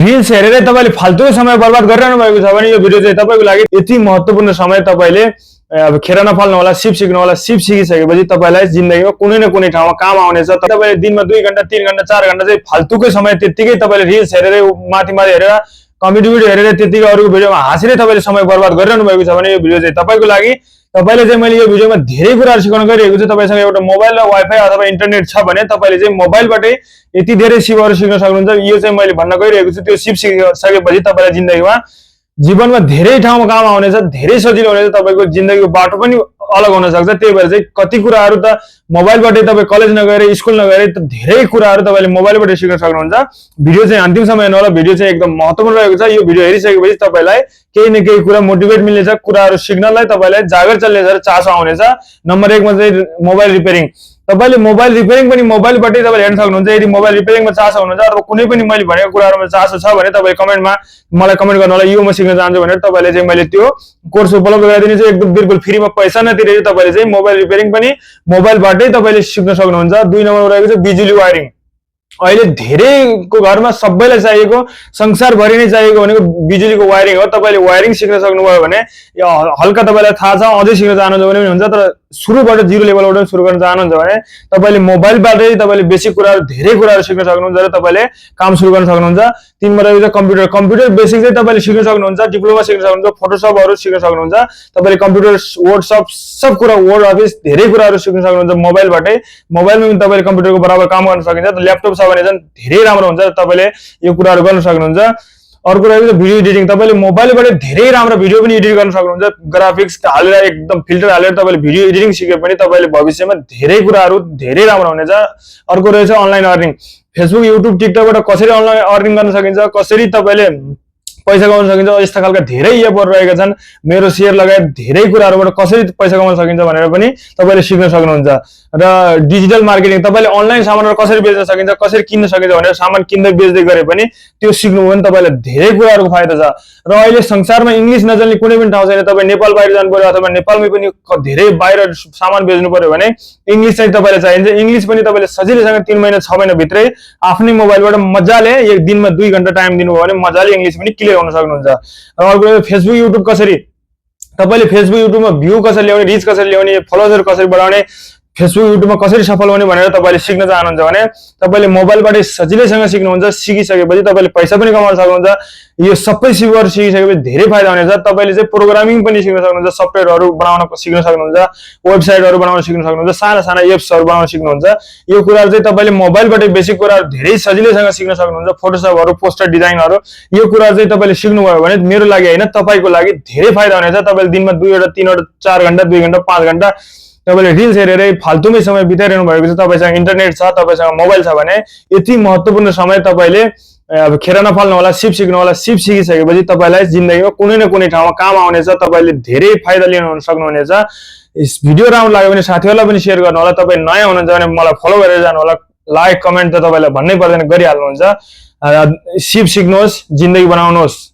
Reels हेरेर तपाईले फाल्तु समय बर्बाद गरिरहनु भएको छ भने यो भिडियो चाहिँ तपाईको लागि यति महत्त्वपूर्ण समय तपाईले अब खेर नफाल्नु होला, सिप सिक्नु होला। सिप सिकिसकेपछि तपाईलाई जिन्दगीमा कुनै न कुनै ठाउँमा काम आउनेछ। तपाईले दिनमा 2 घण्टा 3 घण्टा 4 घण्टा चाहिँ फाल्तुकै समय त्यतिकै तपाईले रिल्स हेरेर माथि हेरेर कमेडी भिडियो हेरेर त्यतिकै अरूको भिडियोमा हाँसेर तपाईले समय बर्बाद गरिरहनु भएको छ भने यो भिडियो चाहिँ तपाईको लागि। तपाईले चाहिँ मैले यो भिडियोमा धेरै कुराहरु सिकाउन गइरहेको छु। तपाईसँग एउटा मोबाइल र वाइफाई अथवा इन्टरनेट छ भने तपाईले चाहिँ मोबाइलबाटै यति धेरै सिपहरु सिक्न सक्नुहुन्छ। यो चाहिँ मैले भन्न गइरहेको छु। त्यो सिप सिकिसकेपछि तपाईलाई जिन्दगीमा जीवनमा धेरै ठाउँमा काम आउनेछ, धेरै सजिलो हुनेछ। तपाईको जिन्दगीको बाटो पनि अलग हुन सक्छ। त्यही भएर चाहिँ कति कुराहरु त मोबाइलबाटै तपाई कलेज नगएर स्कुल नगएर त धेरै कुराहरु तपाईले मोबाइलबाटै सिक्न सक्नुहुन्छ। भिडियो चाहिँ अन्तिम समय हेर्नु होला। भिडियो चाहिँ एकदम महत्त्वपूर्ण रहेको छ। यो भिडियो हेरिसकेपछि तपाईलाई केही न केही कुरा मोटिभेट मिल्नेछ, कुराहरु सिक्नलाई तपाईलाई जागर चल्नेछ र चासो आउनेछ। नम्बर 1 मा चाहिँ मोबाइल रिपेयरिङ। तपाईले मोबाइल रिपेयरिङ पनि मोबाइलबाटै तपाईले हेर्न सक्नुहुन्छ। यदि मोबाइल रिपेयरिङमा चासो हुनुहुन्छ अथवा कुनै पनि मैले भनेको कुराहरुमा चासो छ भने तपाई कमेन्टमा मलाई कमेन्ट गर्नु होला। यो म सिक्न चाहन्छु भनेर तपाईले चाहिँ मैले त्यो कोर्स उपलब्ध गराइदिनेछु। एकदम बिल्कुल फ्रीमा, पैसा नतिरेर तपाईले चाहिँ मोबाइल रिपेयरिङ पनि मोबाइलबाटै तपाईले सिक्न सक्नुहुन्छ। 2 नम्बरमा रहेको छ बिजुली वायरिङ। अहिले धेरैको घरमा सबैलाई चाहिएको, संसारभरि नै चाहिएको भनेको बिजुलीको वायरिङ हो। तपाईले वायरिङ सिक्न सक्नुभयो भने हल्का तपाईलाई थाहा छ, अझै सिक्न चाहनुहुन्छ भने हुन्छ। तर सुरुबाट जिरो लेभलबाट सुरु गर्न चाहनुहुन्छ भने तपाईले मोबाइलबाटै तपाईले बेसिक कुराहरु धेरै कुराहरु सिक्न सक्नुहुन्छ र तपाईले काम सुरु गर्न सक्नुहुन्छ। 3 मा रहेको छ कम्प्युटर। कम्प्युटर बेसिक चाहिँ तपाईले सिक्न सक्नुहुन्छ, डिप्लोमा सिक्न सक्नुहुन्छ, फोटोशपहरु सिक्न सक्नुहुन्छ। तपाईले कम्प्युटर वर्डशप सब कुरा, वर्ड अफिस धेरै कुराहरु सिक्न सक्नुहुन्छ मोबाइलबाटै। मोबाइलमा पनि तपाईले कम्प्युटरको बराबर काम गर्न सकिन्छ। ल्यापटप छ भने चाहिँ धेरै राम्रो हुन्छ। तपाईले यो कुराहरु गर्न सक्नुहुन्छ। अर्को रहेको छ भिडियो एडिटिङ। तपाईले मोबाइलबाट धेरै राम्रो भिडियो पनि एडिट गर्न सक्नुहुन्छ। ग्राफिक्स हालेर एकदम फिल्टर हालेर तपाईले भिडियो एडिटिङ सिके पनि तपाईले भविष्यमा धेरै कुराहरु धेरै राम्रो हुनेछ। अर्को रहेछ अनलाइन अर्निङ। फेसबुक, युट्युब, टिकटकबाट कसरी अनलाइन अर्निङ गर्न सकिन्छ, कसरी तपाईले पैसा कमाउन सकिन्छ, यस्ता खालका धेरै एपहरु रहेका छन्। मेरो शेयर लगायत धेरै कुराहरुबाट कसरी पैसा कमाउन सकिन्छ भनेर पनि तपाईले सिक्न सक्नुहुन्छ। र डिजिटल मार्केटिङ। तपाईले अनलाइन सामानहरु कसरी बेच्न सकिन्छ, कसरी किन्न सकिन्छ भनेर सामान किन्दै बेच्दै गरे पनि त्यो सिक्नु भने तपाईलाई धेरै कुराहरुको फाइदा छ। र अहिले संसारमा इंग्लिश नजान्ने कुनै पनि ठाउँ छैन। तपाई नेपाल बाहिर जानु पर्यो अथवा नेपालमै पनि धेरै बाहिर सामान बेच्नु पर्यो भने इंग्लिश चाहिँ तपाईलाई चाहिन्छ। इंग्लिश पनि तपाईले सजिलैसँग 3 महिना 6 महिना भित्रै आफ्नै मोबाइलबाट मजाले एक दिनमा 2 घण्टा टाइम दिनुभयो भने मजाले इंग्लिश पनि क्लियर हुन सक्नुहुन्छ। र अर्को फेसबुक, युट्युब कसरी तपाईले फेसबुक, युट्युबमा भ्यू कसरी ल्याउने, रिच कसरी ल्याउने, फलोवर्सहरु कसरी बढाउने, फेसबुक, युट्युबमा कसरी सफल हुने भनेर तपाईले सिक्न चाहनुहुन्छ भने तपाईले मोबाइलबाटै सजिलैसँग सिक्नुहुन्छ। सिकिसकेपछि तपाईले पैसा पनि कमाउन सक्नुहुन्छ। यो सबै सिपहरु सिकिसकेपछि धेरै फाइदा हुनेछ। तपाईले चाहिँ प्रोग्रामिङ पनि सिक्न सक्नुहुन्छ, सफ्टवेयरहरु बनाउन सिक्न सक्नुहुन्छ, वेबसाइटहरु बनाउन सिक्न सक्नुहुन्छ, साना साना एप्सहरु बनाउन सिक्नुहुन्छ। यो कुराहरु चाहिँ तपाईले मोबाइलबाटै बेसिक कुराहरु धेरै सजिलैसँग सिक्न सक्नुहुन्छ। फोटोशपहरु, पोस्टर डिजाइनहरु, यो कुराहरु चाहिँ तपाईले सिक्नुभयो भने मेरो लागि हैन तपाईको लागि धेरै फाइदा हुनेछ। तपाईले दिनमा 2 वटा 3 वटा 4 घण्टा 2 घण्टा 5 घण्टा तपाईले रिल्स हेरेर फाल्तुमै समय बिताइरहनु भएको छ। तपाईसँग इन्टरनेट छ, तपाईसँग मोबाइल छ भने यति महत्त्वपूर्ण समय तपाईले अब खेर नफाल्नु होला, सिप सिक्नु होला। सिप सिकिसकेपछि तपाईलाई जिन्दगीमा कुनै न कुनै ठाउँमा काम आउनेछ। तपाईले धेरै फाइदा लिन सक्नुहुनेछ। यस भिडियो राम्रो लाग्यो भने साथीहरुलाई पनि शेयर गर्नु होला। तपाई नयाँ हुनुहुन्छ भने मलाई फलो गरेर जानु होला। लाइक कमेन्ट त तपाईलाई भन्नै पर्दैन, गरिहाल्नुहुन्छ। सिप सिक्नुहोस्, जिन्दगी बनाउनुहोस्।